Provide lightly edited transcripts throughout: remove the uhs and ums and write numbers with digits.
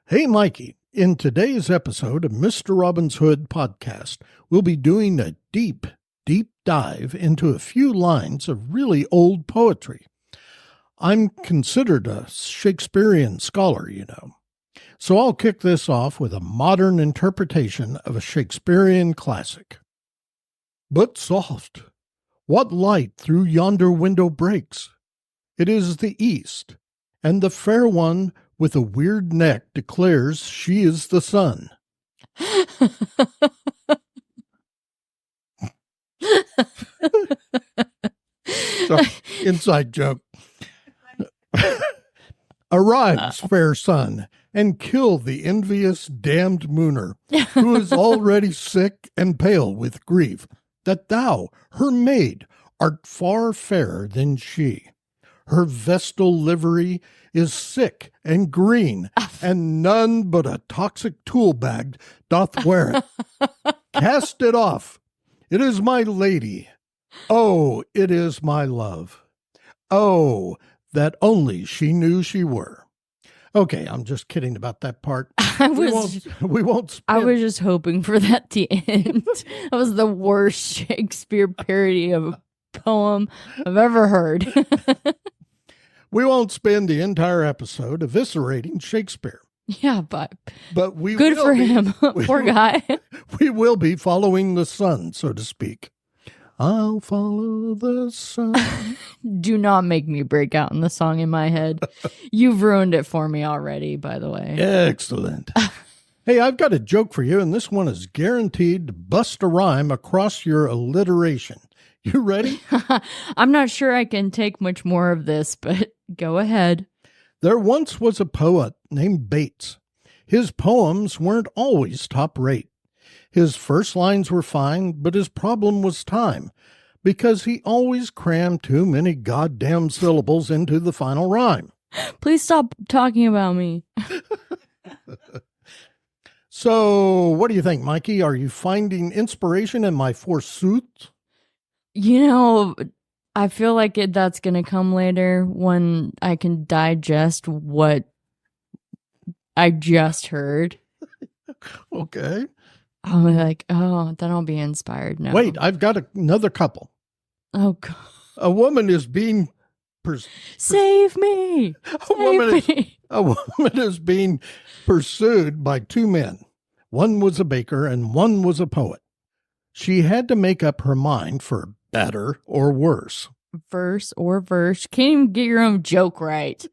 Hey, Mikey. In today's episode of Mr. Robin's Hood podcast, we'll be doing a deep dive into a few lines of really old poetry. I'm considered a Shakespearean scholar, you know. So I'll kick this off with a modern interpretation of a Shakespearean classic. But soft, what light through yonder window breaks? It is the east, and the fair one with a weird neck declares she is the sun. So, inside joke. Arise, fair sun, and kill the envious damned mooner, who is already sick and pale with grief, that thou, her maid, art far fairer than she. Her vestal livery is sick and green, and none but a toxic tool bag doth wear it. Cast it off. It is my lady. Oh, it is my love. Oh, that only she knew she were. Okay, I'm just kidding about that part. We won't I was just hoping for that to end. That was the worst Shakespeare parody of a poem I've ever heard. We won't spend the entire episode eviscerating Shakespeare. Yeah, but we good will for be, him. Poor guy. We will be following the sun, so to speak. I'll follow the sun. Do not make me break out in the song in my head. You've ruined it for me already, by the way. Excellent. Hey, I've got a joke for you, and this one is guaranteed to bust a rhyme across your alliteration. You ready? I'm not sure I can take much more of this, but go ahead. There once was a poet named Bates. His poems weren't always top rate. His first lines were fine, but his problem was time, because he always crammed too many goddamn syllables into the final rhyme. Please stop talking about me. So, what do you think, Mikey? Are you finding inspiration in my forsooth? You know, I feel like that's going to come later when I can digest what I just heard. Okay. I'm like, oh, then I'll be inspired now. Wait, I've got another couple. Oh, God. A woman is being... Save me! A woman is being pursued by two men. One was a baker and one was a poet. She had to make up her mind for better or worse. Verse or verse. Can't even get your own joke right.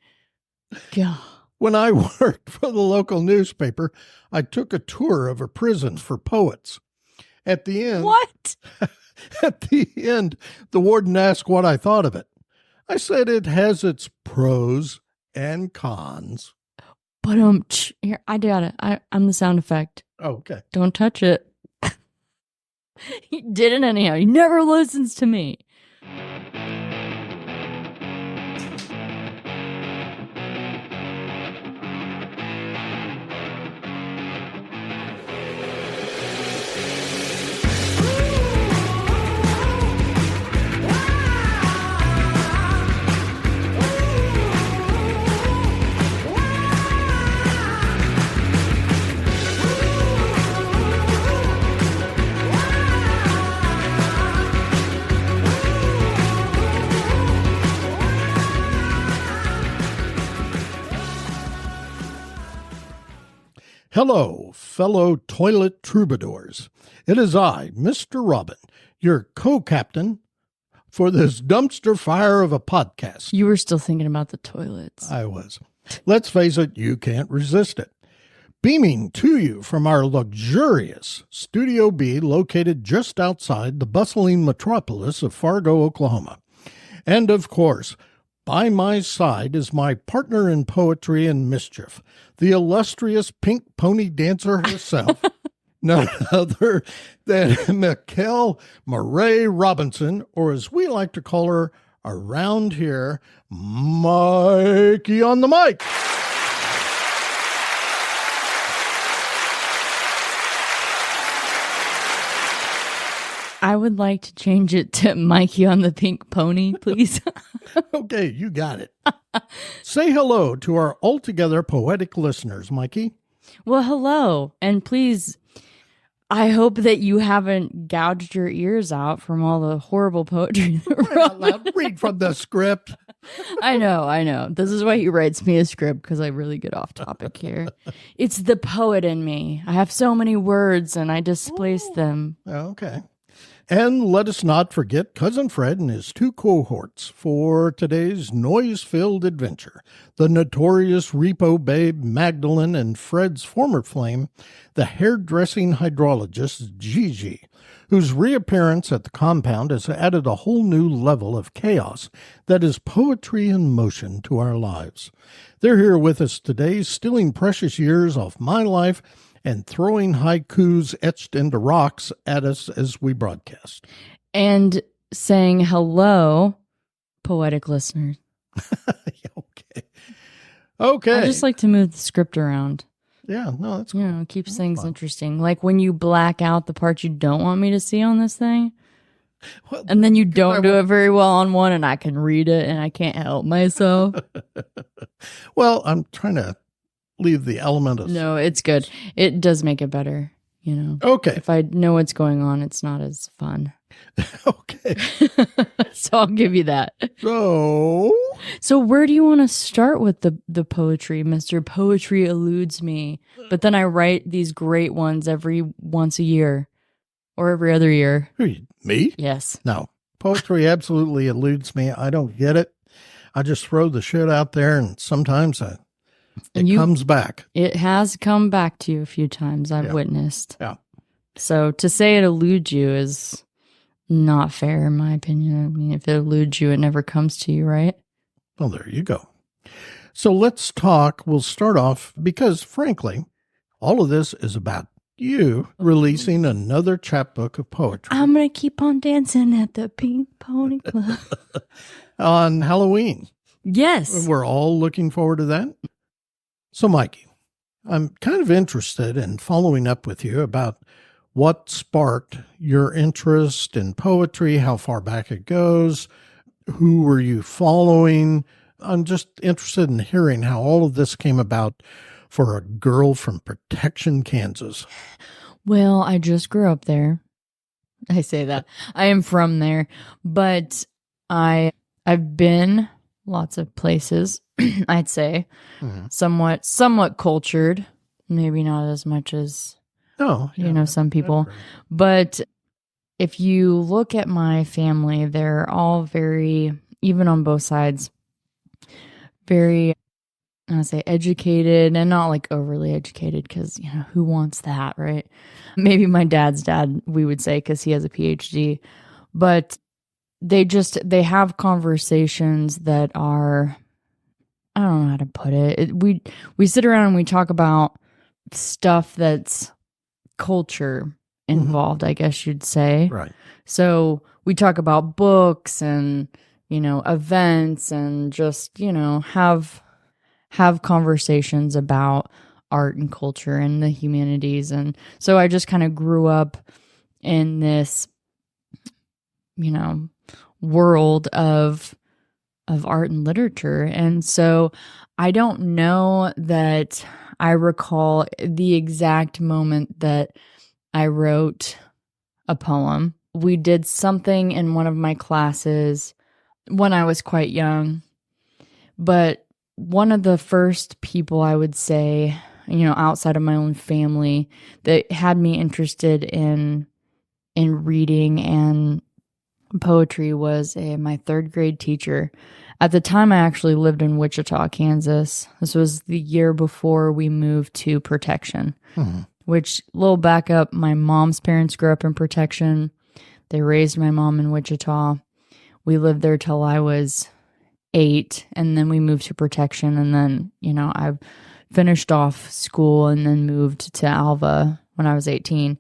God. When I worked for the local newspaper, I took a tour of a prison for poets. At the end... What? At the end, the warden asked what I thought of it. I said it has its pros and cons. But here, I got it. I'm the sound effect. Oh, okay. Don't touch it. He did it anyhow. He never listens to me. Hello, fellow toilet troubadours. It is I, Mr. Robin, your co-captain for this dumpster fire of a podcast. You were still thinking about the toilets. I was. Let's face it, you can't resist it. Beaming to you from our luxurious Studio B located just outside the bustling metropolis of Fargo, Oklahoma. And of course, by my side is my partner in poetry and mischief, the illustrious pink pony dancer herself, none other than Mikkel Murray Robinson, or as we like to call her around here, Mikey-on-the-Mic. I would like to change it to Mikey on the Pink Pony, please. Okay, you got it. Say hello to our altogether poetic listeners, Mikey. Well, hello. And please, I hope that you haven't gouged your ears out from all the horrible poetry. Right out loud. Read from the script. I know. This is why he writes me a script, because I really get off topic here. It's the poet in me. I have so many words and I displace them. Okay. And let us not forget Cousin Fred and his 2 cohorts for today's noise-filled adventure. The notorious repo babe Magdalene and Fred's former flame, the hairdressing hydrologist Gigi, whose reappearance at the compound has added a whole new level of chaos that is poetry in motion to our lives. They're here with us today, stealing precious years off my life and throwing haikus etched into rocks at us as we broadcast. And saying hello, poetic listeners. Okay. I just like to move the script around. Yeah, no, that's cool. It keeps things interesting. Like when you black out the parts you don't want me to see on this thing, Well, and then you don't do it very well on one, and I can read it, and I can't help myself. Well, I'm trying to leave the element of... No, it's good. It does make it better, Okay. If I know what's going on, it's not as fun. Okay. So I'll give you that. So where do you want to start with the poetry? Mr. Poetry eludes me. But then I write these great ones every once a year or every other year. Who, me? Yes. No. Poetry absolutely eludes me. I don't get it. I just throw the shit out there, and sometimes it comes back. It has come back to you a few times, I've witnessed. Yeah. So to say it eludes you is not fair, in my opinion. I mean, if it eludes you, it never comes to you, right? Well, there you go. So let's talk. We'll start off because, frankly, all of this is about you releasing another chapbook of poetry. I'm going to keep on dancing at the Pink Pony Club. On Halloween. Yes. We're all looking forward to that. So, Mikey, I'm kind of interested in following up with you about what sparked your interest in poetry, how far back it goes, who were you following? I'm just interested in hearing how all of this came about for a girl from Protection, Kansas. Well, I just grew up there. I say that. I am from there, but I've been lots of places, I'd say. Mm-hmm. Somewhat cultured, maybe not as much as some people. But if you look at my family, they're all very, even on both sides, very, I would say, educated, and not like overly educated, because who wants that, right? Maybe my dad's dad, we would say, because he has a PhD. But they have conversations that are, I don't know how to put it. We sit around and we talk about stuff that's culture involved, I guess you'd say. Right. So we talk about books and, events, and just, have conversations about art and culture and the humanities. And so I just kind of grew up in this, world of art and literature. And so I don't know that I recall the exact moment that I wrote a poem. We did something in one of my classes when I was quite young, but one of the first people, I would say, outside of my own family, that had me interested in reading and poetry was my third grade teacher. At the time, I actually lived in Wichita, Kansas. This was the year before we moved to Protection, which, little backup, my mom's parents grew up in Protection. They raised my mom in Wichita. We lived there till I was 8, and then we moved to Protection, and then, I finished off school and then moved to Alva when I was 18.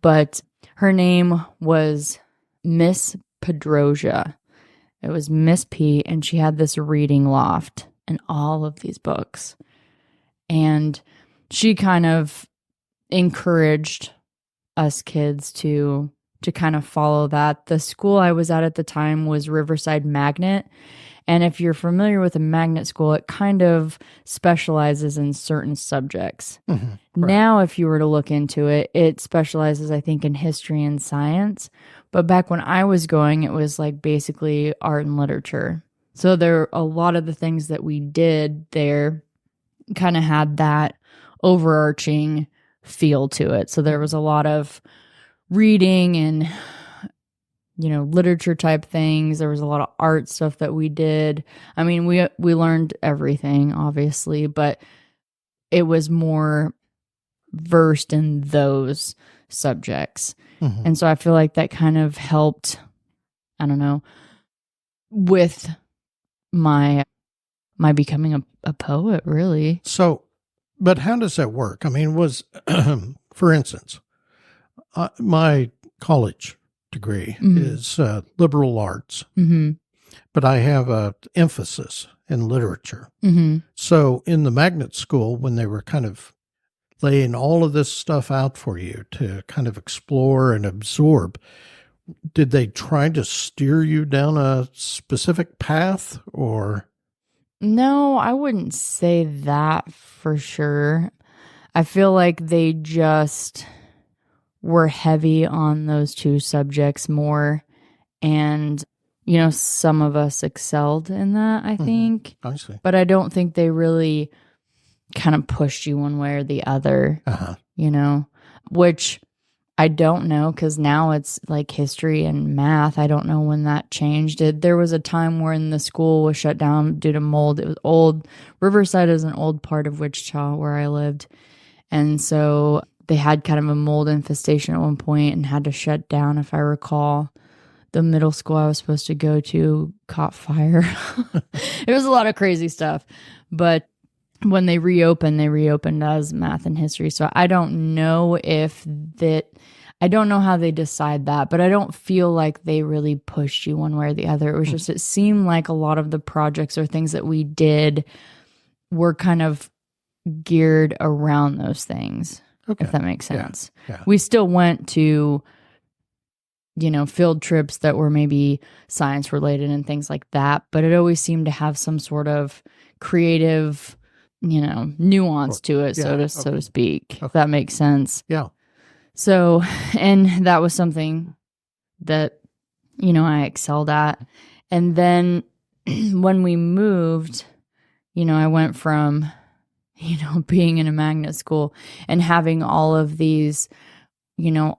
But her name was Miss Pedrosia. It was Miss P, and she had this reading loft and all of these books. And she kind of encouraged us kids to kind of follow that. The school I was at the time was Riverside Magnet. And if you're familiar with a magnet school, it kind of specializes in certain subjects. Right. Now, if you were to look into it, it specializes, I think, in history and science. But back when I was going, it was like basically art and literature. So there, a lot of the things that we did there kind of had that overarching feel to it. So there was a lot of reading and literature type things. There was a lot of art stuff that we did. I mean, we learned everything, obviously, but it was more versed in those subjects. And so I feel like that kind of helped, I don't know, with my becoming a poet, really. So, but how does that work? I mean, for instance, my college degree is liberal arts, but I have a emphasis in literature. So in the magnet school, when they were kind of laying all of this stuff out for you to kind of explore and absorb, did they try to steer you down a specific path, or? No, I wouldn't say that for sure. I feel like they just were heavy on those two subjects more. And, some of us excelled in that, I think. I see. But I don't think they really kind of pushed you one way or the other, which I don't know, because now it's like history and math. I don't know when that changed. There was a time when the school was shut down due to mold. It was old. Riverside is an old part of Wichita where I lived. And so they had kind of a mold infestation at one point and had to shut down, if I recall. The middle school I was supposed to go to caught fire. It was a lot of crazy stuff. But when they reopened as math and history. So I don't know I don't know how they decide that, but I don't feel like they really pushed you one way or the other. It was just, it seemed like a lot of the projects or things that we did were kind of geared around those things, if that makes sense. Yeah. We still went to, field trips that were maybe science related and things like that, but it always seemed to have some sort of creative nuance to it, so to speak, if that makes sense. Yeah. So, and that was something that, I excelled at. And then when we moved, I went from, being in a magnet school and having all of these,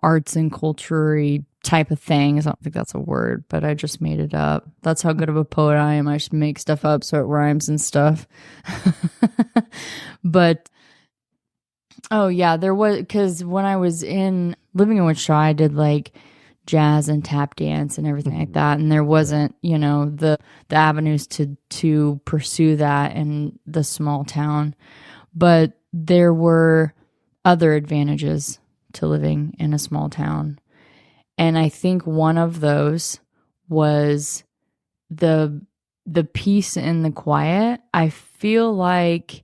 arts and culture type of things. I don't think that's a word, but I just made it up. That's how good of a poet I am. I just make stuff up so it rhymes and stuff. But oh yeah, there was, because when I was living in Wichita, I did like jazz and tap dance and everything like that, and there wasn't the avenues to pursue that in the small town, but there were other advantages to living in a small town. And I think one of those was the peace and the quiet. I feel like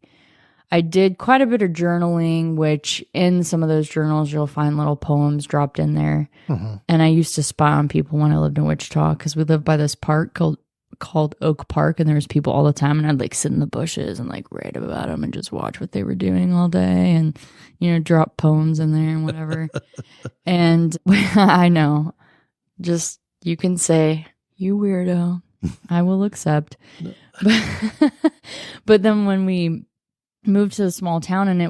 I did quite a bit of journaling, which in some of those journals, you'll find little poems dropped in there. And I used to spy on people when I lived in Wichita, because we lived by this park called Oak Park, and there was people all the time, and I'd like sit in the bushes and like write about them and just watch what they were doing all day, and drop poems in there and whatever. And I know, just, you can say, you weirdo, I will accept. But then when we moved to a small town, and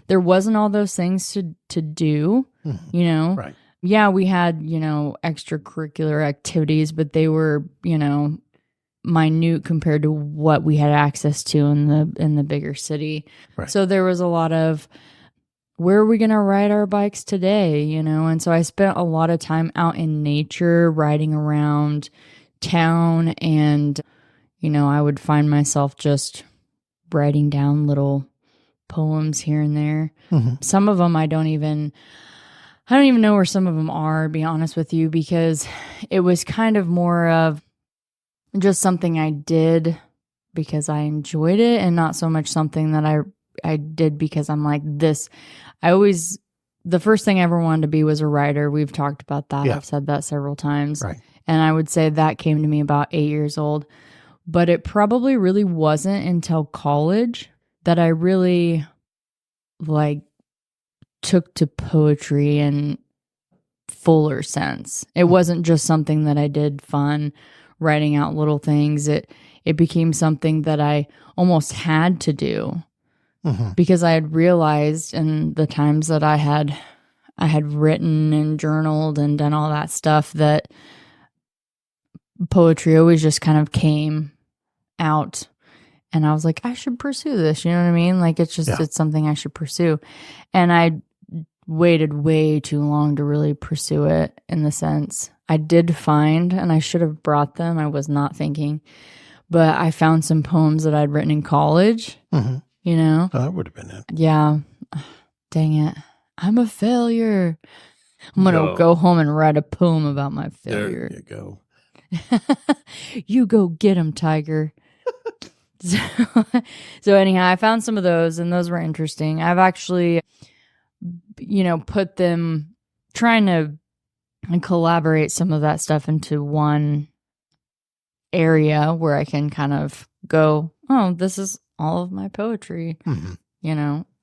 there wasn't all those things to do, Right. Yeah, we had, extracurricular activities, but they were, minute compared to what we had access to in the bigger city. Right. So there was a lot of, where are we going to ride our bikes today, and so I spent a lot of time out in nature, riding around town, and I would find myself just writing down little poems here and there. Some of them I don't even know where some of them are, to be honest with you, because it was kind of more of just something I did because I enjoyed it, and not so much something that I did because I'm like this. I always the first thing I ever wanted to be was a writer. We've talked about that. Yeah. I've said that several times. Right. And I would say that came to me about 8 years old. But it probably really wasn't until college that I really took to poetry in fuller sense. It wasn't just something that I did fun, writing out little things. It became something that I almost had to do because I had realized in the times that I had written and journaled and done all that stuff that poetry always just kind of came out, and I was like, I should pursue this, you know what I mean? Like, it's just it's something I should pursue. And I waited way too long to really pursue it, in the sense I did find, and I should have brought them, I was not thinking, but I found some poems that I'd written in college, you know? That would have been it. Yeah. Dang it. I'm a failure. I'm going to go home and write a poem about my failure. There you go. You go get him, tiger. So anyhow, I found some of those, and those were interesting. I've actually, put them, trying to collaborate some of that stuff into one area where I can kind of go, oh, this is all of my poetry,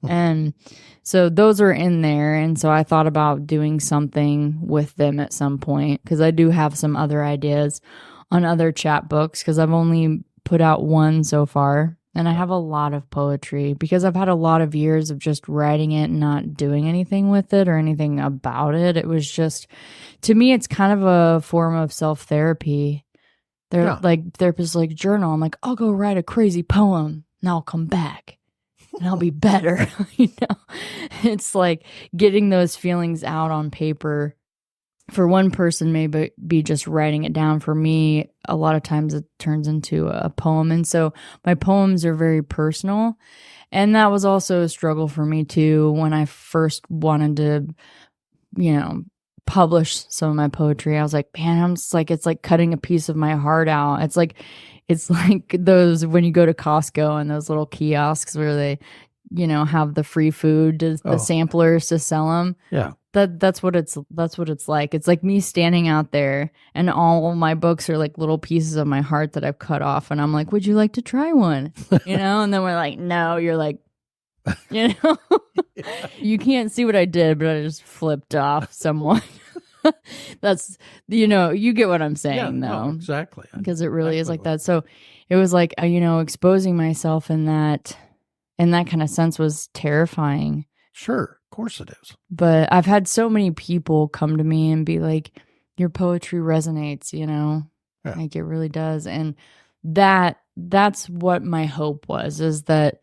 And so those are in there. And so I thought about doing something with them at some point, because I do have some other ideas on other chapbooks, because I've only put out one so far. And I have a lot of poetry because I've had a lot of years of just writing it and not doing anything with it or anything about it. It was just, to me, it's kind of a form of self-therapy. They're like, therapists like, journal. I'm like, I'll go write a crazy poem and I'll come back and I'll be better. It's like getting those feelings out on paper. For one person, maybe be just writing it down. For me, a lot of times it turns into a poem. And so my poems are very personal. And that was also a struggle for me too, when I first wanted to, publish some of my poetry. I was like, man, I'm just like, it's like cutting a piece of my heart out. It's like those, when you go to Costco and those little kiosks where they, have the free food, the samplers to sell them. Yeah. That's what it's like. It's like me standing out there, and all my books are like little pieces of my heart that I've cut off, and I'm like, would you like to try one? And then we're like, no. You're like, you can't see what I did, but I just flipped off someone. That's, you get what I'm saying, though. No, exactly. Because it really is like that. So it was like, exposing myself in that kind of sense was terrifying. Sure. Of course it is. But I've had so many people come to me and be like, your poetry resonates, like it really does. And that's what my hope was, is that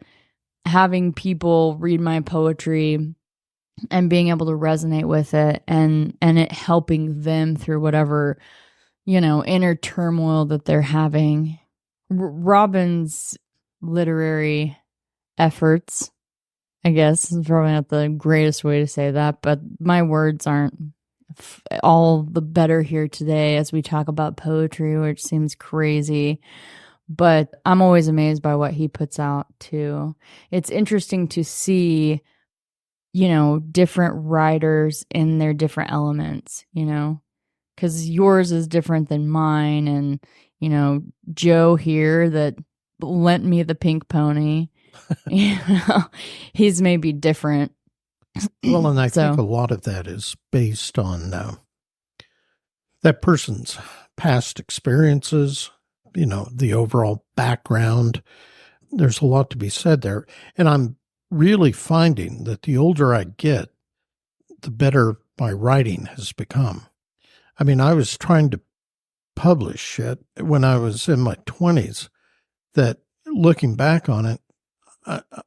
having people read my poetry and being able to resonate with it, and it helping them through whatever, inner turmoil that they're having. Robin's literary efforts, I guess, is probably not the greatest way to say that, but my words aren't all the better here today as we talk about poetry, which seems crazy. But I'm always amazed by what he puts out too. It's interesting to see, different writers in their different elements, because yours is different than mine. And, Joe here that lent me the pink pony, he's maybe different. Well, and I think a lot of that is based on that person's past experiences, the overall background. There's a lot to be said there. And I'm really finding that the older I get, the better my writing has become. I mean, I was trying to publish shit when I was in my 20s that, looking back on it,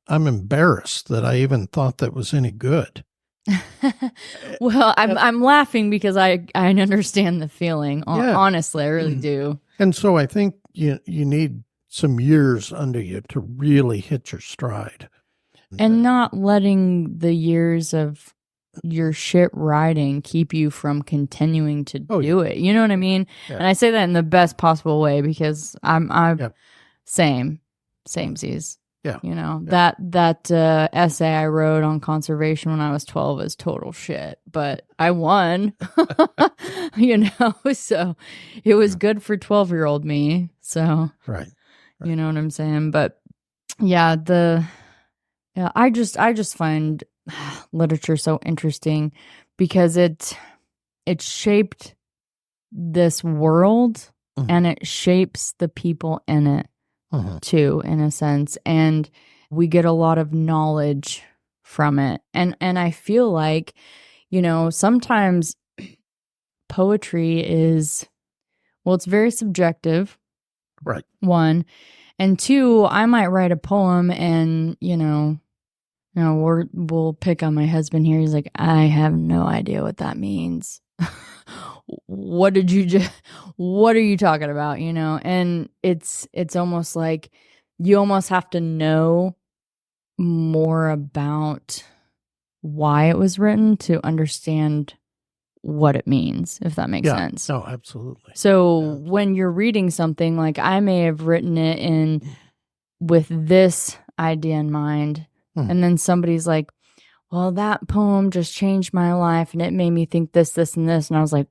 I'm embarrassed that I even thought that was any good. Well, I'm laughing because I understand the feeling. Honestly, I really do. And so I think you need some years under you to really hit your stride. And not letting the years of your shit writing keep you from continuing to do it. You know what I mean? Yeah. And I say that in the best possible way, because I'm samesies. Yeah. You know, that essay I wrote on conservation when I was 12 is total shit, but I won, you know, so it was good for 12-year-old me. So, Right. you know what I'm saying? But yeah, I just find literature so interesting because it shaped this world and it shapes the people in it too, in a sense. And we get a lot of knowledge from it. And I feel like, you know, sometimes poetry is, well, it's very subjective. Right. One. And two, I might write a poem and, we'll pick on my husband here. He's like, I have no idea what that means. What are you talking about? You know? And it's almost like you almost have to know more about why it was written to understand what it means, if that makes sense. No, absolutely. So when you're reading something, like I may have written it with this idea in mind, and then somebody's like, well, that poem just changed my life and it made me think this, this, and this. And I was like,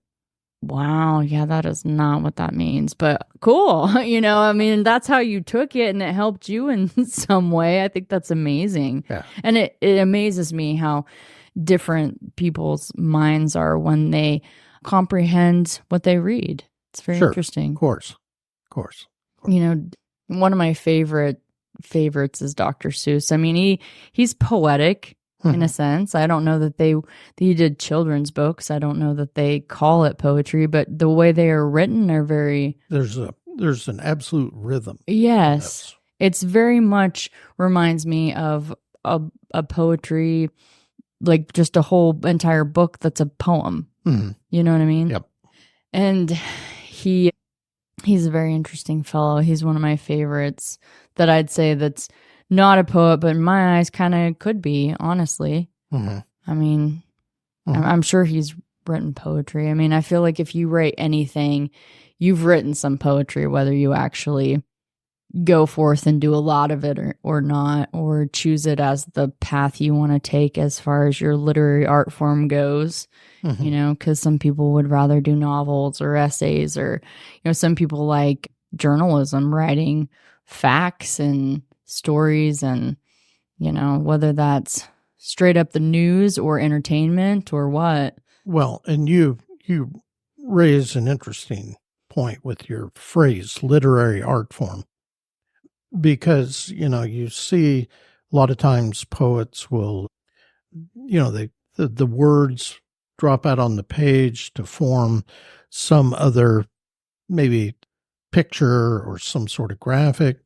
wow, yeah, that is not what that means, but cool. You know, I mean, that's how you took it and it helped you in some way. I think that's amazing. Yeah. And it amazes me how different people's minds are when they comprehend what they read. It's very interesting. Of course. You know, one of my favorites is Dr. Seuss. I mean, he's poetic in a sense. I don't know that he did children's books. I don't know that they call it poetry, but the way they are written are very... There's an absolute rhythm. Yes. It's very much reminds me of a poetry, like just a whole entire book that's a poem. You know what I mean? Yep. And he's a very interesting fellow. He's one of my favorites that I'd say that's not a poet, but in my eyes kind of could be, honestly. I mean, I'm sure he's written poetry. I mean, I feel like if you write anything, you've written some poetry, whether you actually go forth and do a lot of it or not, or choose it as the path you want to take as far as your literary art form goes. You know, because some people would rather do novels or essays, or, you know, some people like journalism, writing facts and stories, and, you know, whether that's straight up the news or entertainment or what. Well, and you raise an interesting point with your phrase, literary art form, because, you know, you see a lot of times poets will, you know, the words drop out on the page to form some other maybe picture or some sort of graphic,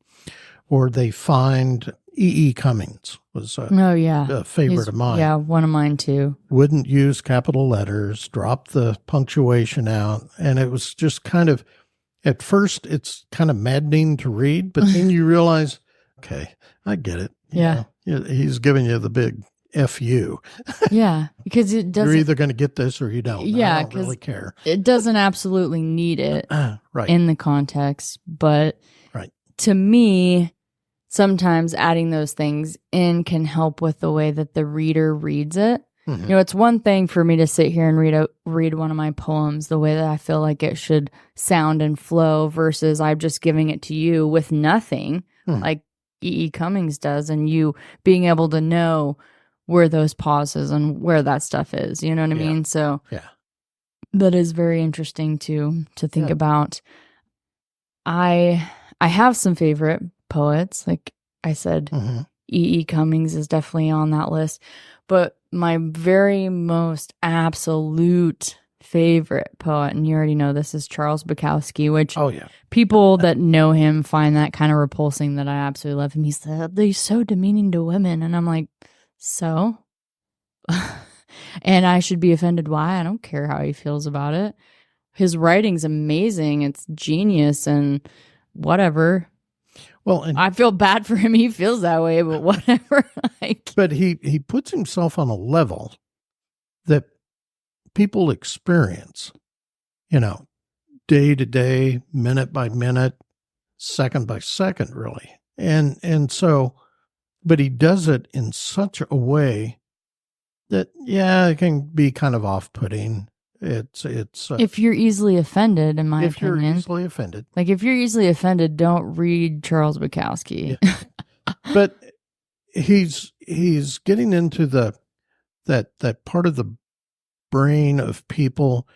or they find E. Cummings was a favorite of mine. Yeah, one of mine too. Wouldn't use capital letters, dropped the punctuation out, and it was just kind of, at first it's kind of maddening to read, but then you realize, okay, I get it. You know, he's giving you the big F you. Yeah, because it doesn't. You're either going to get this or you don't. Yeah, I don't really care. It doesn't absolutely need it in the context, but to me, sometimes adding those things in can help with the way that the reader reads it. You know, it's one thing for me to sit here and read one of my poems the way that I feel like it should sound and flow, versus I'm just giving it to you with nothing, like E. Cummings does, and you being able to know where those pauses and where that stuff is. You know what I mean? So that is very interesting to think about. I have some favorite poets. Like I said, E. Cummings is definitely on that list. But my very most absolute favorite poet, and you already know this, is Charles Bukowski, which people that know him find that kind of repulsing, that I absolutely love him. He said, they're so demeaning to women. And I'm like, so? And I should be offended why? I don't care how he feels about it. His writing's amazing. It's genius and whatever. Well, and I feel bad for him. He feels that way, but whatever. But he puts himself on a level that people experience, you know, day to day, minute by minute, second by second, really. And so but he does it in such a way that, yeah, it can be kind of off-putting. It's if you're easily offended, in my if opinion. you're easily offended. Like, if you're easily offended, don't read Charles Bukowski. Yeah. But he's getting into that part of the brain of people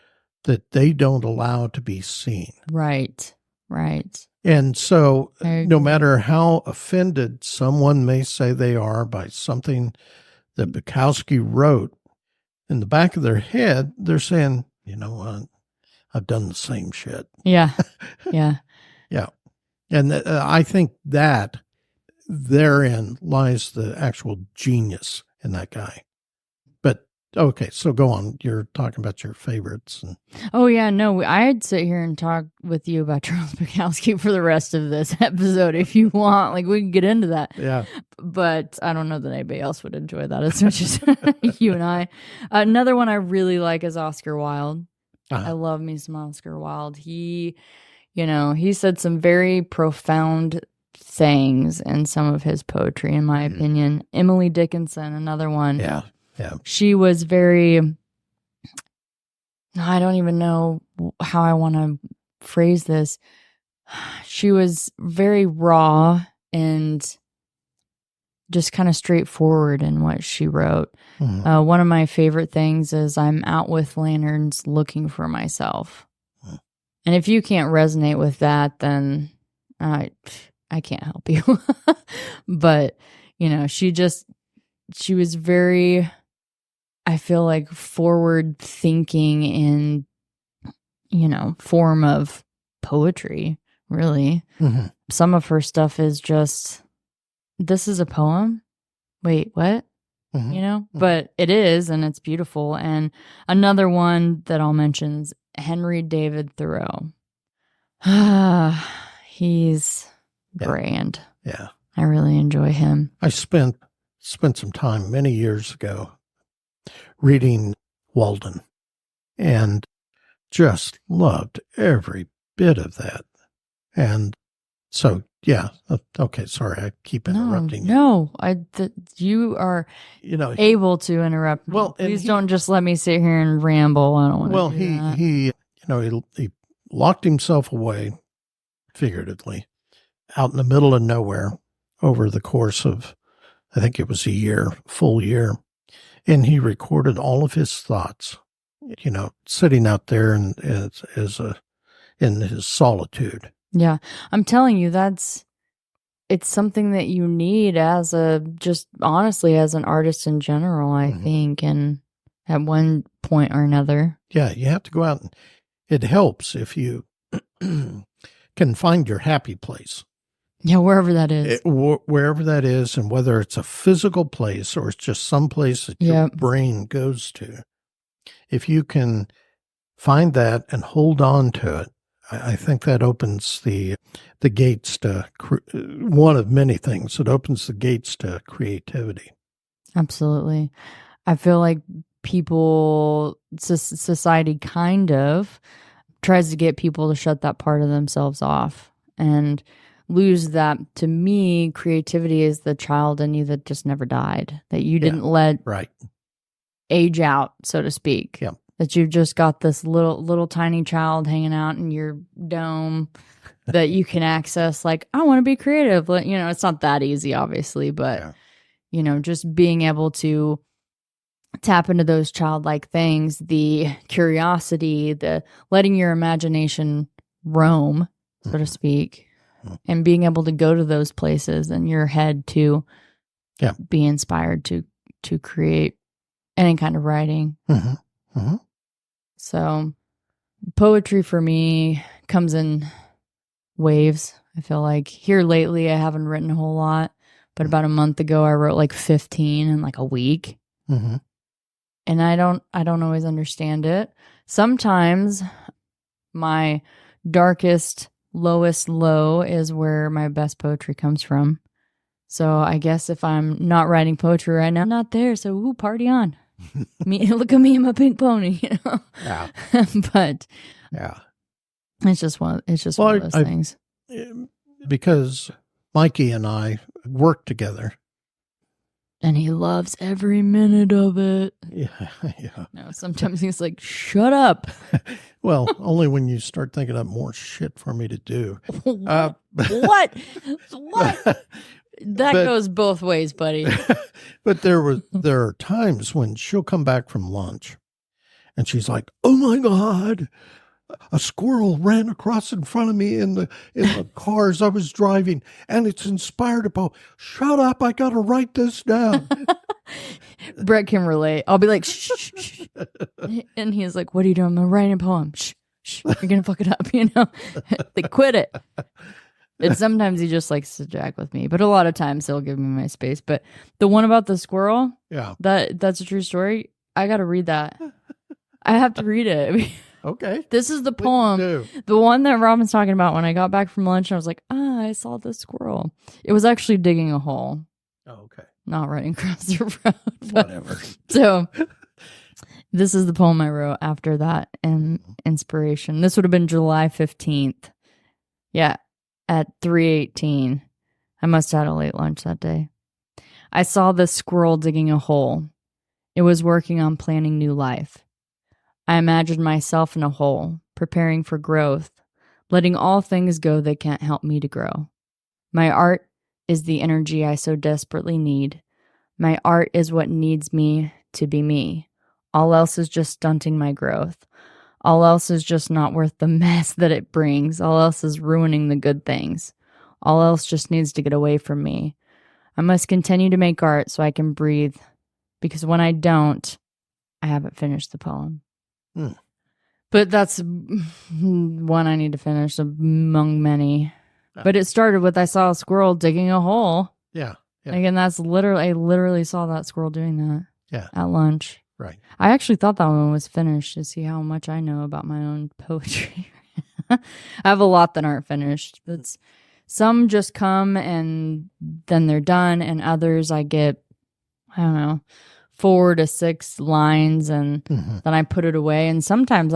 that they don't allow to be seen. Right. And so I agree. no matter how offended someone may say they are by something that Bukowski wrote, in the back of their head, they're saying, you know what, I've done the same shit. Yeah. Yeah. Yeah. And I think that therein lies the actual genius in that guy. But okay, so go on. You're talking about your favorites. Oh, yeah. No, I'd sit here and talk with you about Charles Bukowski for the rest of this episode if you want. Like, we can get into that. Yeah. But I don't know that anybody else would enjoy that as much as you and I. Another one I really like is Oscar Wilde. I love me some Oscar Wilde. He said some very profound things in some of his poetry, in my opinion. Emily Dickinson, another one. Yeah. She was very, I don't even know how I want to phrase this. She was very raw and just kind of straightforward in what she wrote. Mm-hmm. One of my favorite things is I'm out with lanterns looking for myself. And if you can't resonate with that, then I can't help you. But, she was very, I feel like, forward thinking in, form of poetry, really. Mm-hmm. Some of her stuff is just, this is a poem? Wait, what? Mm-hmm. But it is, and it's beautiful. And another one that I'll mention is Henry David Thoreau. He's grand. Yeah. I really enjoy him. I spent some time many years ago reading Walden and just loved every bit of that. And so, yeah. Okay. Sorry. I keep interrupting you. No, you are able to interrupt me. Well, please don't just let me sit here and ramble. I don't want to do that. he locked himself away, figuratively, out in the middle of nowhere over the course of, I think it was full year. And he recorded all of his thoughts, sitting out there in his solitude. Yeah. I'm telling you, it's something that you need honestly, as an artist in general, I think, and at one point or another. Yeah. You have to go out, and it helps if you can find your happy place. Yeah, wherever that is. Wherever that is, and whether it's a physical place or it's just some place that your brain goes to. If you can find that and hold on to it, I think that opens the gates to one of many things. It opens the gates to creativity. Absolutely. I feel like society kind of tries to get people to shut that part of themselves off and lose that. To me, creativity is the child in you that just never died, that you didn't let age out, so to speak. Yeah. That you've just got this little tiny child hanging out in your dome that you can access. Like, I want to be creative. It's not that easy, obviously, but just being able to tap into those childlike things, the curiosity, the letting your imagination roam, so to speak, and being able to go to those places in your head to be inspired to create any kind of writing. Mm-hmm. Mm-hmm. So poetry for me comes in waves. I feel like here lately I haven't written a whole lot, but about a month ago I wrote like 15 in like a week. Mm-hmm. And I don't always understand it. Sometimes my darkest, lowest low is where my best poetry comes from. So I guess if I'm not writing poetry right now, I'm not there. So party on. Look at me and my pink pony, Yeah. But yeah, it's just one of those things. Because Mikey and I work together And he loves every minute of it. Yeah, yeah. No, sometimes he's like, shut up. Well, only when you start thinking of more shit for me to do. What? What? That goes both ways, buddy. But there are times when she'll come back from lunch and she's like, "Oh my God, a squirrel ran across in front of me in the cars I was driving, and it's inspired a poem." Shut up, I gotta write this down. Brett can relate. I'll be like, shh, shh, shh. And he's like, what are you doing? I'm writing a poem. Shh, shh. You're gonna fuck it up, you know? Like, quit it. And sometimes he just likes to jack with me, but a lot of times he'll give me my space. But the one about the squirrel, yeah, that's a true story. I gotta read that. I have to read it. Okay. This is the poem. The one that Robin's talking about when I got back from lunch. I was like, I saw the squirrel. It was actually digging a hole. Oh, okay. Not running across the road. Whatever. So this is the poem I wrote after that and inspiration. This would have been July 15th. Yeah. At 3:18. I must have had a late lunch that day. I saw the squirrel digging a hole. It was working on planning new life. I imagined myself in a hole, preparing for growth, letting all things go that can't help me to grow. My art is the energy I so desperately need. My art is what needs me to be me. All else is just stunting my growth. All else is just not worth the mess that it brings. All else is ruining the good things. All else just needs to get away from me. I must continue to make art so I can breathe, because when I don't, I haven't finished the poem. But that's one I need to finish among many. But it started with I saw a squirrel digging a hole. Yeah. Again, that's I literally saw that squirrel doing that. Yeah. At lunch. Right. I actually thought that one was finished to see how much I know about my own poetry. I have a lot that aren't finished. Some just come and then they're done, and others I get, I don't know, 4 to 6 lines, and then I put it away. And sometimes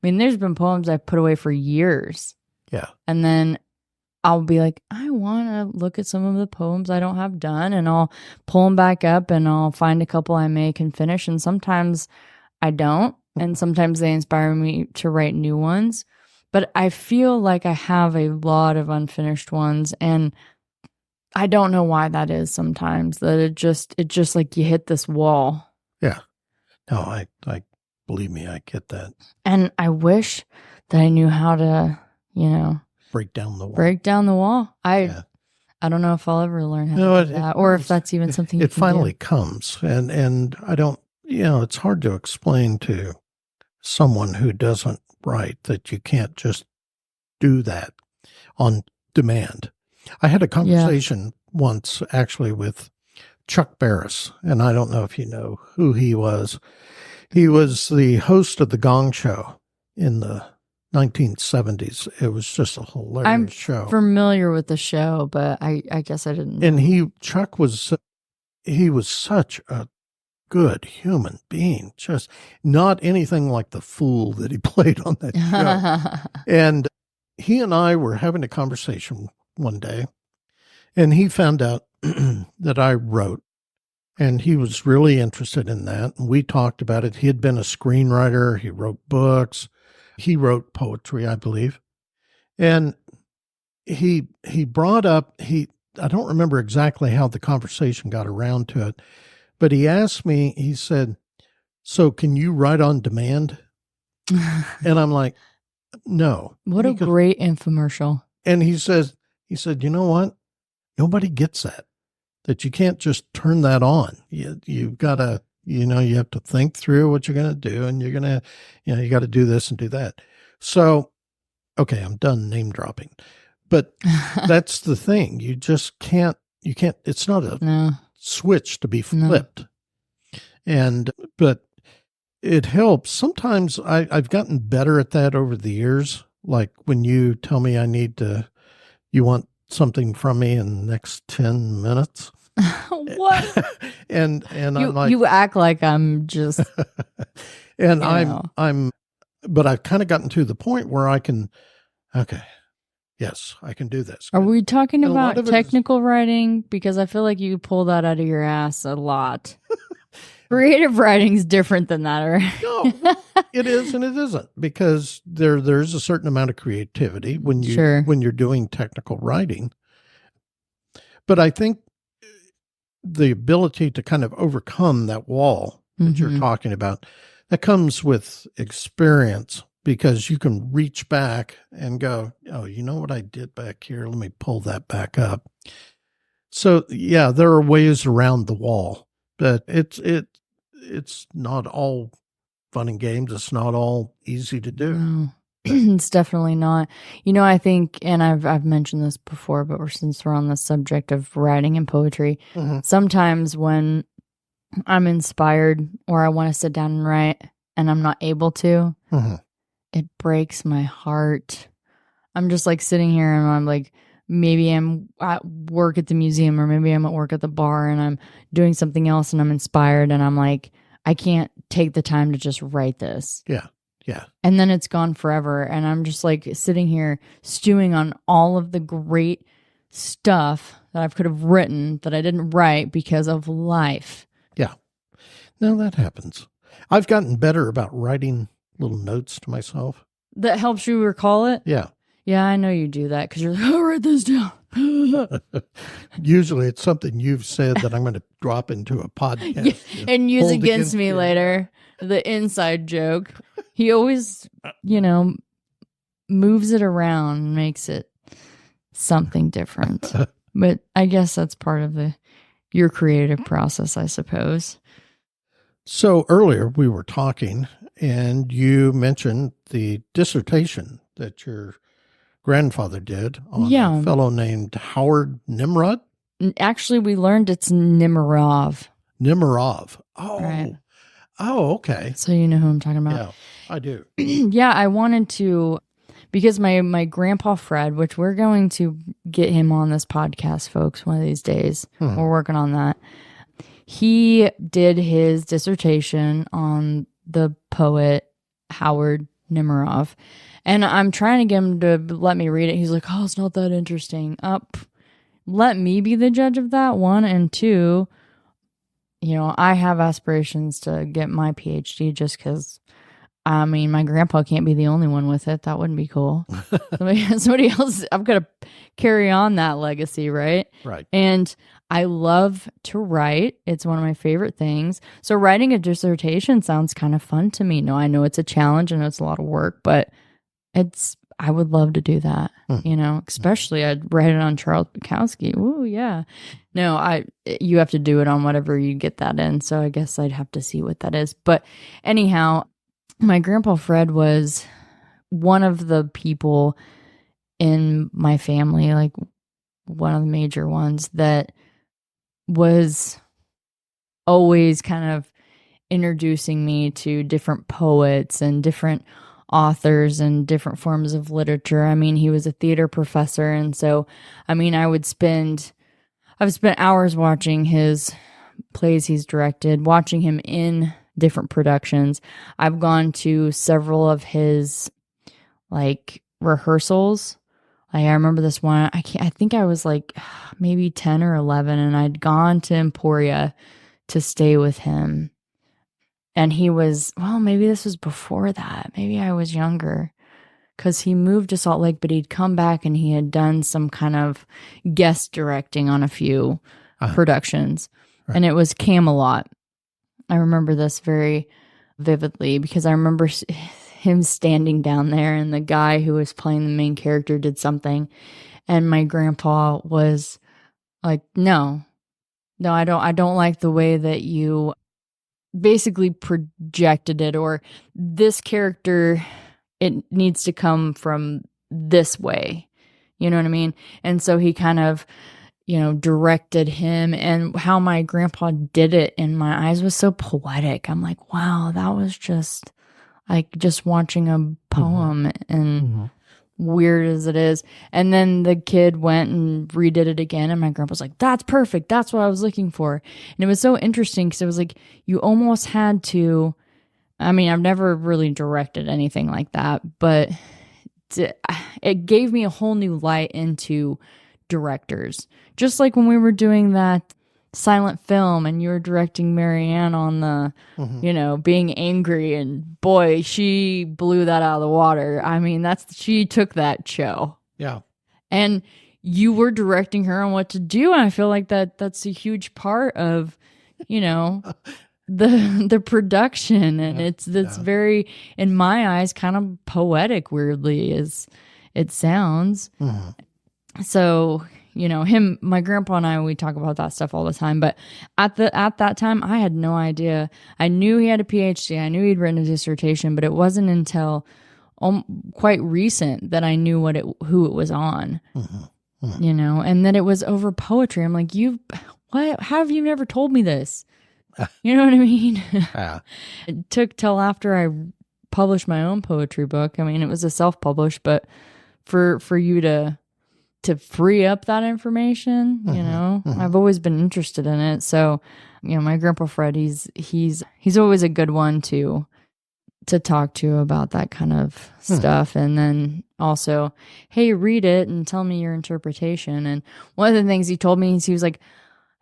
there's been poems I've put away for years. Yeah. And then I'll be like, I want to look at some of the poems I don't have done, and I'll pull them back up and I'll find a couple I can finish. And sometimes I don't. And sometimes they inspire me to write new ones. But I feel like I have a lot of unfinished ones, and I don't know why that is sometimes, that it just like you hit this wall. Yeah. No, I believe me, I get that. And I wish that I knew how to, break down the wall. I don't know if I'll ever learn how to do that, or if that's even something it finally comes. And I don't, it's hard to explain to someone who doesn't write that you can't just do that on demand. I had a conversation once actually with Chuck Barris, and I don't know if you know who he was. He was the host of the Gong Show in the 1970s. It was just a hilarious show. I'm familiar with the show, but I guess I didn't know. And Chuck was such a good human being, just not anything like the fool that he played on that show. And he and I were having a conversation one day, and he found out that I wrote, and he was really interested in that. And we talked about it. He had been a screenwriter. He wrote books. He wrote poetry, I believe. And he brought up, I don't remember exactly how the conversation got around to it, but he asked me, he said, "So can you write on demand?" And I'm like, "No." What a great infomercial. And he said, "You know what? Nobody gets that you can't just turn that on. You've got to, you have to think through what you're going to do, and you're going to, you got to do this and do that." So, okay, I'm done name dropping, but that's the thing. You just can't, it's not a switch to be flipped. But it helps. Sometimes I've gotten better at that over the years. Like when you tell me you want something from me in the next 10 minutes. What? and I'm like, you act like I'm just, and but I've kind of gotten to the point where I can, okay, Yes, I can do this. Are we talking And a lot about of it technical writing? Because I feel like you pull that out of your ass a lot. Creative writing's different than that, right? No, it is and it isn't, because there's a certain amount of creativity when you're doing technical writing. But I think the ability to kind of overcome that wall that you're talking about, that comes with experience, because you can reach back and go, oh, you know what I did back here? Let me pull that back up. So yeah, there are ways around the wall, but it's not all fun and games. It's not all easy to do. No, it's definitely not. I think, and I've mentioned this before, but since we're on the subject of writing and poetry, sometimes when I'm inspired or I want to sit down and write and I'm not able to, it breaks my heart. I'm just like sitting here and I'm like, maybe I'm at work at the museum, or maybe I'm at work at the bar and I'm doing something else and I'm inspired and I'm like, I can't take the time to just write this. Yeah. Yeah. And then it's gone forever. And I'm just like sitting here stewing on all of the great stuff that I could have written that I didn't write because of life. Yeah. No, that happens. I've gotten better about writing little notes to myself. That helps you recall it? Yeah. Yeah, I know you do that because you're like, oh, write this down. Usually it's something you've said that I'm going to drop into a podcast. And use against me later. The inside joke. He always, moves it around and makes it something different. But I guess that's part of your creative process, I suppose. So earlier we were talking and you mentioned the dissertation that your grandfather did on a fellow named Howard Nimrod. Actually, we learned it's Nimarov. Nimarov. Oh, right. Oh, okay. So you know who I'm talking about. Yeah, I do. Yeah, I wanted to, because my grandpa Fred, which we're going to get him on this podcast, folks, one of these days. We're working on that. He did his dissertation on the poet Howard Nimarov. And I'm trying to get him to let me read it. He's like, oh, it's not that interesting. Let me be the judge of that, one. And two, I have aspirations to get my PhD just because, my grandpa can't be the only one with it. That wouldn't be cool. Somebody else, I've got to carry on that legacy, right? Right. And I love to write. It's one of my favorite things. So writing a dissertation sounds kind of fun to me. No, I know it's a challenge. I know it's a lot of work, but I would love to do that, especially I'd write it on Charles Bukowski. Ooh, yeah. No, you have to do it on whatever you get that in. So I guess I'd have to see what that is. But anyhow, my grandpa Fred was one of the people in my family, like one of the major ones, that was always kind of introducing me to different poets and different authors and different forms of literature. He was a theater professor. And so, I've spent hours watching his plays he's directed, watching him in different productions. I've gone to several of his rehearsals. I remember this one. I think I was maybe 10 or 11, and I'd gone to Emporia to stay with him. And he was, maybe this was before that. Maybe I was younger, because he moved to Salt Lake, but he'd come back and he had done some kind of guest directing on a few productions. Right. And it was Camelot. I remember this very vividly because I remember him standing down there and the guy who was playing the main character did something. And my grandpa was like, no, I don't like the way that you basically projected it, or this character, it needs to come from this way. You know what I mean? And so he kind of, directed him, and how my grandpa did it in my eyes was so poetic. I'm like, wow, that was just watching a poem and weird as it is. And then the kid went and redid it again, and my grandpa's like, that's perfect. That's what I was looking for. And it was so interesting because it was like, you almost had to, I've never really directed anything like that, but it gave me a whole new light into directors. Just like when we were doing that silent film and you were directing Marianne on the, being angry, and boy, she blew that out of the water. I mean, she took that show. Yeah. And you were directing her on what to do. And I feel like that's a huge part of, the production. And it's very, in my eyes, kind of poetic, weirdly, as it sounds. So, my grandpa and I, we talk about that stuff all the time. But at that time, I had no idea. I knew he had a PhD. I knew he'd written a dissertation, but it wasn't until quite recent that I knew who it was on. And that it was over poetry. I'm like, what? How have you never told me this? You know what I mean? It took till after I published my own poetry book. I mean, it was a self-published, but for you to free up that information, I've always been interested in it. So, my grandpa Fred, he's always a good one to talk to about that kind of stuff. And then also, hey, read it and tell me your interpretation. And one of the things he told me is he was like,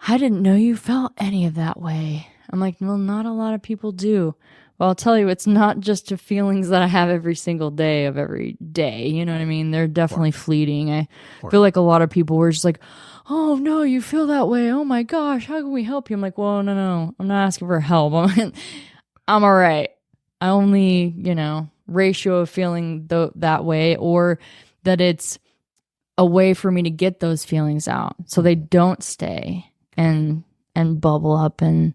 I didn't know you felt any of that way. I'm like, well, not a lot of people do. Well, I'll tell you, it's not just the feelings that I have every single day of every day. You know what I mean? They're definitely fleeting. I feel like a lot of people were just like, oh, no, you feel that way. Oh, my gosh, how can we help you? I'm like, well, no, I'm not asking for help. I'm all right. I only, ratio of feeling that way, or that it's a way for me to get those feelings out so they don't stay and bubble up and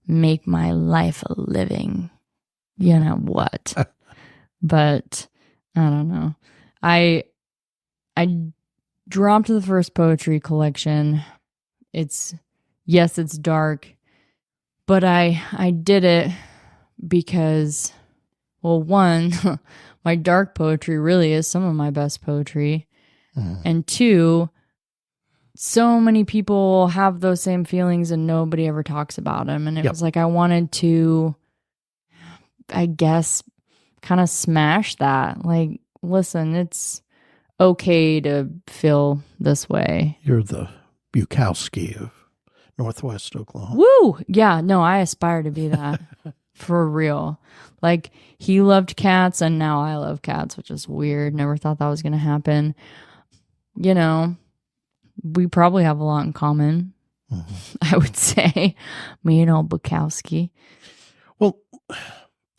make my life a living. You know what? But I don't know. I dropped the first poetry collection. It's dark, but I did it because, well, one, my dark poetry really is some of my best poetry. And two, so many people have those same feelings and nobody ever talks about them. And it was like I wanted to, I guess, kind of smash that. Like, listen, it's okay to feel this way. You're the Bukowski of Northwest Oklahoma. Woo! Yeah, no, I aspire to be that. For real. Like, he loved cats and now I love cats, which is weird. Never thought that was going to happen. We probably have a lot in common, I would say. Me and old Bukowski. Well,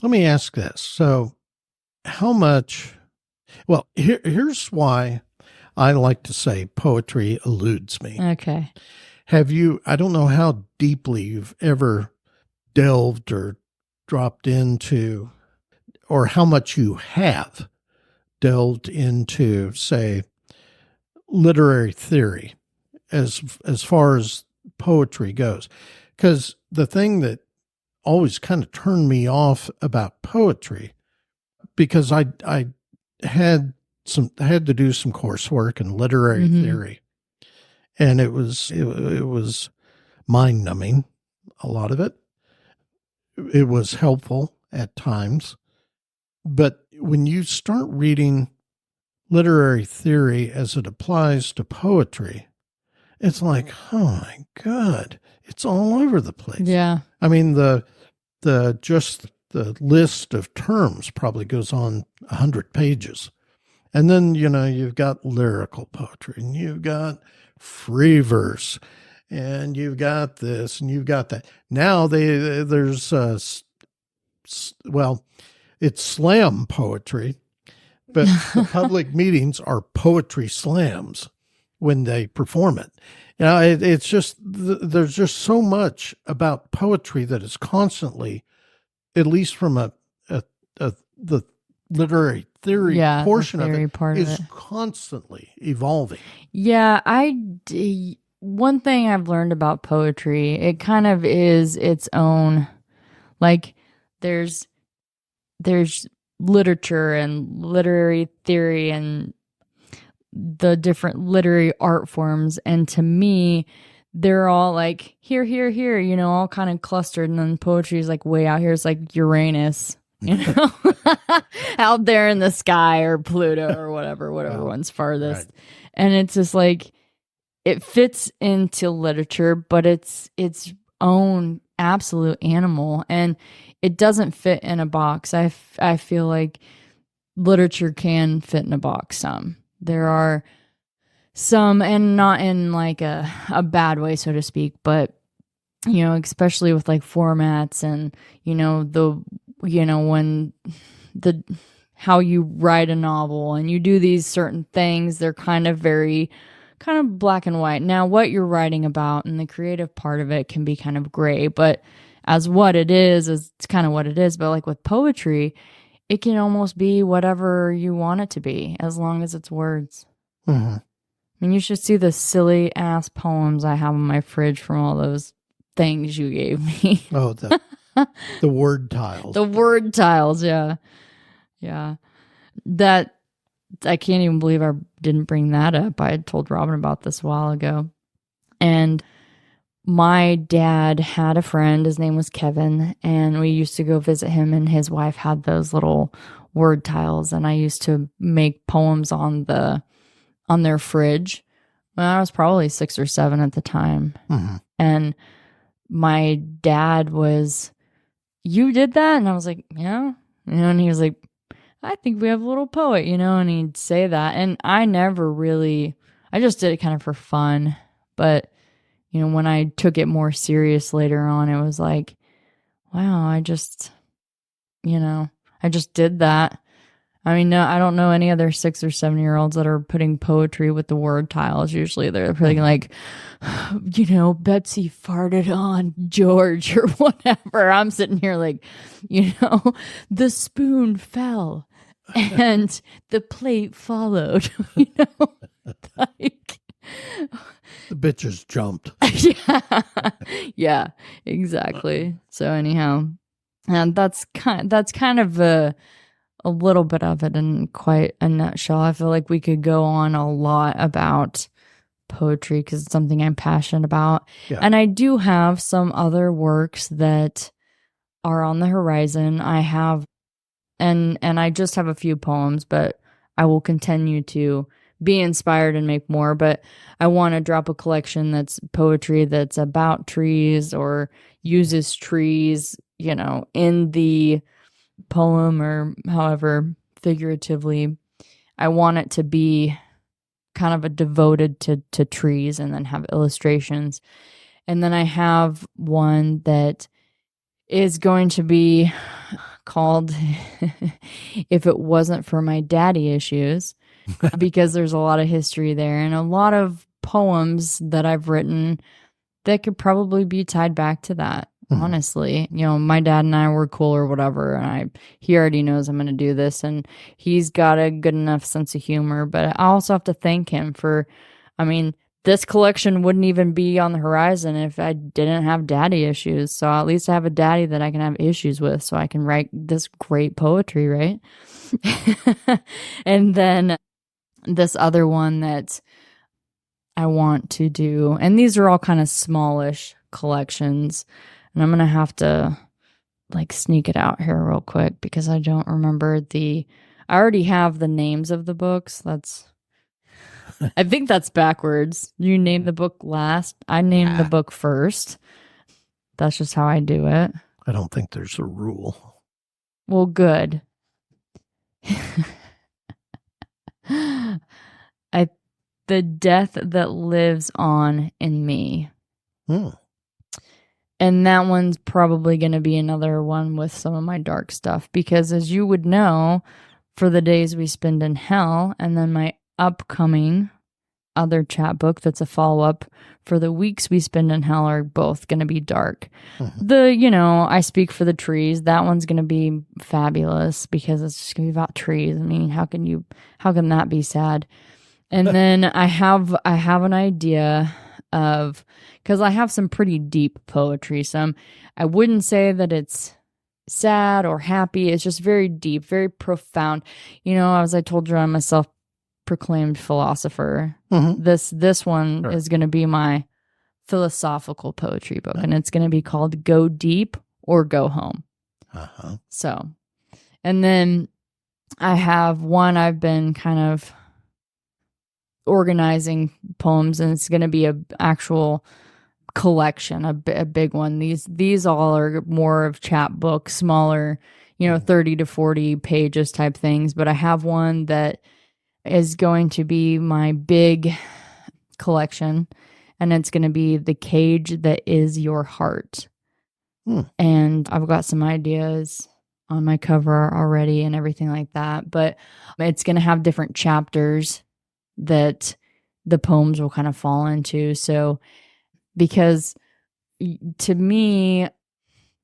let me ask this. So how much, well, here's why I like to say poetry eludes me. Okay. I don't know how deeply you've ever delved or dropped into, or how much you have delved into, say, literary theory as far as poetry goes. Because the thing that always kind of turned me off about poetry, because I had to do some coursework in literary theory, and it was mind numbing, a lot of it. It was helpful at times, but when you start reading literary theory as it applies to poetry, it's like, oh my God, it's all over the place. Yeah. I mean, the list of terms probably goes on 100 pages. And then, you've got lyrical poetry, and you've got free verse, and you've got this, and you've got that. Now there's it's slam poetry, but the public meetings are poetry slams when they perform it. It's just, there's just so much about poetry that is constantly, at least from the literary theory portion of it, is constantly evolving. Yeah, one thing I've learned about poetry, it kind of is its own, like, there's literature and literary theory and the different literary art forms, and to me they're all like here, all kind of clustered, and then poetry is like way out here. It's like Uranus, you know, out there in the sky or Pluto or whatever one's farthest. Right. And it's just like, it fits into literature, but it's its own absolute animal, and it doesn't fit in a box. I feel like literature can fit in a box. There are some, and not in like a bad way, so to speak, but you know, especially with like formats and, you know, when how you write a novel and you do these certain things, they're kind of black and white. Now, what you're writing about and the creative part of it can be kind of gray, but as what it is it's kind of what it is. But like with poetry, it can almost be whatever you want it to be, as long as it's words. Mm-hmm. I mean, you should see the silly ass poems I have on my fridge from all those things you gave me. Oh, the word tiles. The word tiles, yeah. Yeah. That, I can't even believe I didn't bring that up. I had told Robin about this a while ago. And my dad had a friend, his name was Kevin, and we used to go visit him, and his wife had those little word tiles, and I used to make poems on their fridge when I was probably 6 or 7 at the time. Mm-hmm. And my dad was, "You did that?" And I was like, "Yeah." You know, and he was like, "I think we have a little poet," you know, and he'd say that. And I just did it kind of for fun. But, you know, when I took it more serious later on, it was like, wow, I just did that. I mean, no, I don't know any other 6 or 7-year-olds that are putting poetry with the word tiles. Usually they're putting like, you know, Betsy farted on George or whatever. I'm sitting here like, you know, the spoon fell and the plate followed, you know, like the bitches jumped. Yeah, exactly. So anyhow, and that's kind of a little bit of it in quite a nutshell. I feel like we could go on a lot about poetry because it's something I'm passionate about. Yeah. And I do have some other works that are on the horizon. I have, and I just have a few poems, but I will continue to be inspired and make more. But I want to drop a collection that's poetry that's about trees or uses trees, you know, in the poem or however figuratively. I want it to be kind of a devoted to trees, and then have illustrations. And then I have one that is going to be called If It Wasn't for My Daddy Issues, because there's a lot of history there and a lot of poems that I've written that could probably be tied back to that. Honestly, you know, my dad and I were cool or whatever, and he already knows I'm going to do this, and he's got a good enough sense of humor. But I also have to thank him for, I mean, this collection wouldn't even be on the horizon if I didn't have daddy issues. So at least I have a daddy that I can have issues with, so I can write this great poetry, right? And then this other one that I want to do, and these are all kind of smallish collections. And I'm going to have to like sneak it out here real quick because I don't remember I already have the names of the books. I think that's backwards. You name the book last. I named the book first. That's just how I do it. I don't think there's a rule. Well, good. The Death That Lives On in Me. And that one's probably going to be another one with some of my dark stuff, because as you would know, For the Days We Spend in Hell, and then my upcoming other chapbook that's a follow-up, For the Weeks We Spend in Hell, are both going to be dark. I Speak for the Trees, that one's going to be fabulous because it's just going to be about trees. I mean, how can that be sad? And then I have an idea of, because I have some pretty deep poetry. I wouldn't say that it's sad or happy. It's just very deep, very profound. You know, as I told you, I'm a self-proclaimed philosopher. Mm-hmm. This one is going to be my philosophical poetry book, and it's going to be called Go Deep or Go Home. So And then I have one I've been kind of organizing poems, and it's going to be a actual collection, a big one. These all are more of chapbook, smaller, 30 to 40 pages type things. But I have one that is going to be my big collection, and it's going to be The Cage That Is Your Heart. And I've got some ideas on my cover already and everything like that. But it's going to have different chapters that the poems will kind of fall into. So, because to me,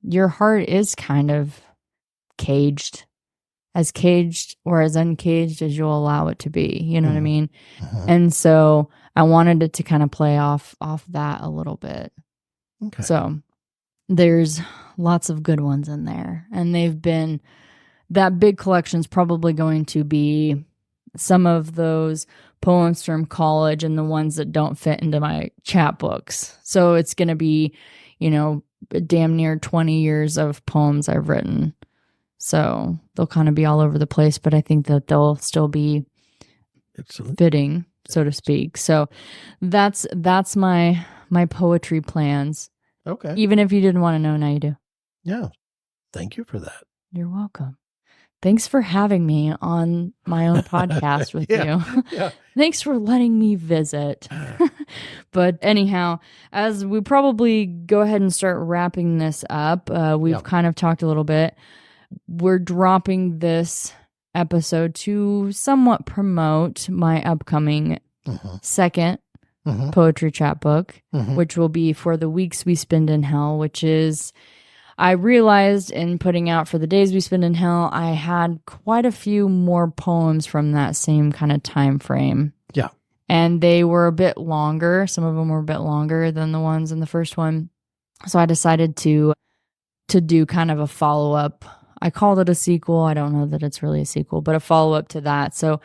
your heart is kind of caged or as uncaged as you'll allow it to be. You know what I mean? And so I wanted it to kind of play off that a little bit. Okay. So there's lots of good ones in there. And that big collection's probably going to be some of those poems from college and the ones that don't fit into my chapbooks. So it's going to be, damn near 20 years of poems I've written. So they'll kind of be all over the place, but I think that they'll still be fitting, so to speak. So that's my poetry plans. Okay. Even if you didn't want to know, now you do. Yeah. Thank you for that. You're welcome. Thanks for having me on my own podcast with you. Yeah. Thanks for letting me visit. But anyhow, as we probably go ahead and start wrapping this up, we've kind of talked a little bit. We're dropping this episode to somewhat promote my upcoming second poetry chapbook, which will be For the Weeks We Spend in Hell, which is... I realized in putting out For the Days We Spend in Hell, I had quite a few more poems from that same kind of time frame. Yeah. And they were a bit longer. Some of them were a bit longer than the ones in the first one. So I decided to do kind of a follow-up. I called it a sequel. I don't know that it's really a sequel, but a follow-up to that. So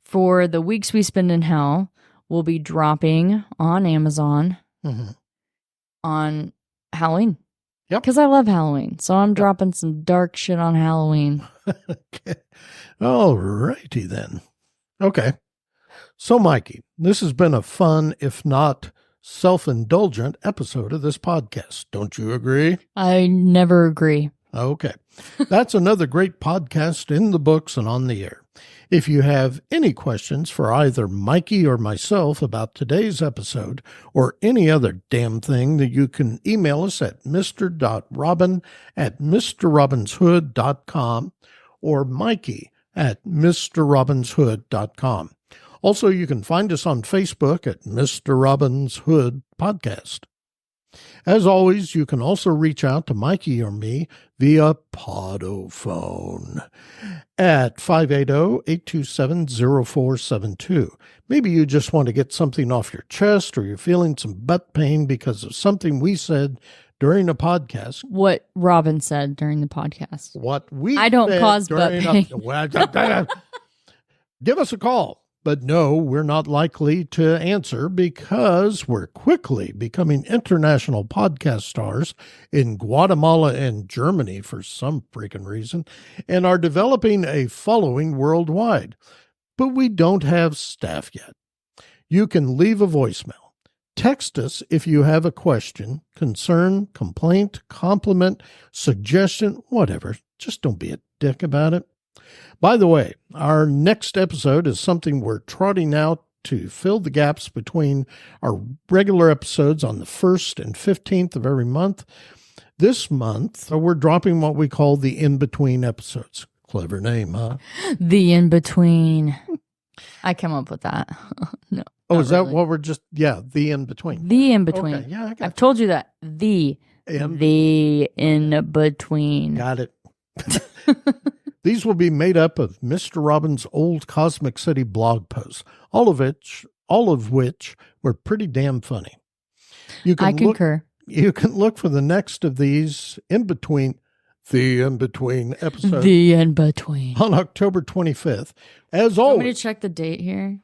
For the Weeks We Spend in Hell, we'll be dropping on Amazon on Halloween. Yep. Because I love Halloween. So I'm dropping some dark shit on Halloween. Okay. All righty then. Okay. So, Mikey, this has been a fun, if not self-indulgent episode of this podcast. Don't you agree? I never agree. Okay. That's another great podcast in the books and on the air. If you have any questions for either Mikey or myself about today's episode or any other damn thing, that you can email us at mr.robin@mrrobinshood.com or Mikey@mrrobinshood.com. Also, you can find us on Facebook at Mr. Robin's Hood Podcast. As always, you can also reach out to Mikey or me via Podophone at 580-827-0472. Maybe you just want to get something off your chest, or you're feeling some butt pain because of something we said during a podcast. What Robin said during the podcast. I don't cause butt pain. Give us a call. But no, we're not likely to answer because we're quickly becoming international podcast stars in Guatemala and Germany for some freaking reason, and are developing a following worldwide. But we don't have staff yet. You can leave a voicemail. Text us if you have a question, concern, complaint, compliment, suggestion, whatever. Just don't be a dick about it. By the way, our next episode is something we're trotting out to fill the gaps between our regular episodes on the 1st and 15th of every month. This month, we're dropping what we call the in-between episodes. Clever name, huh? The in-between. I came up with that. No. Oh, is that what we're just, the in-between. The in-between. Okay, yeah, I got I've told you that. The in-between. Got it. These will be made up of Mr. Robin's old Cosmic City blog posts, all of which were pretty damn funny. I concur. You can look for the next of these in-between episode. The in-between. On October 25th. As always. Want me to check the date here?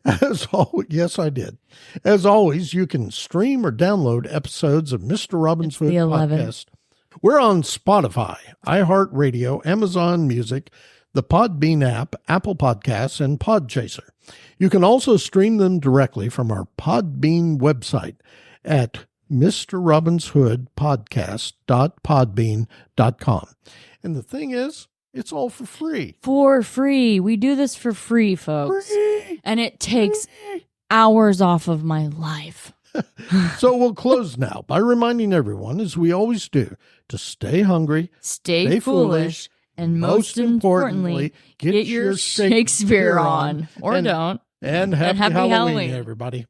As always, yes, I did. As always, you can stream or download episodes of Mr. Robin's Hood Podcast We're on Spotify, iHeartRadio, Amazon Music, the Podbean app, Apple Podcasts, and Podchaser. You can also stream them directly from our Podbean website at mrrobinshoodpodcast.podbean.com. And the thing is, it's all for free. For free. We do this for free, folks. Free. And it takes hours off of my life. So we'll close now by reminding everyone, as we always do, to stay hungry, stay foolish, and most importantly, get your Shakespeare on. Or don't. And happy Halloween, everybody.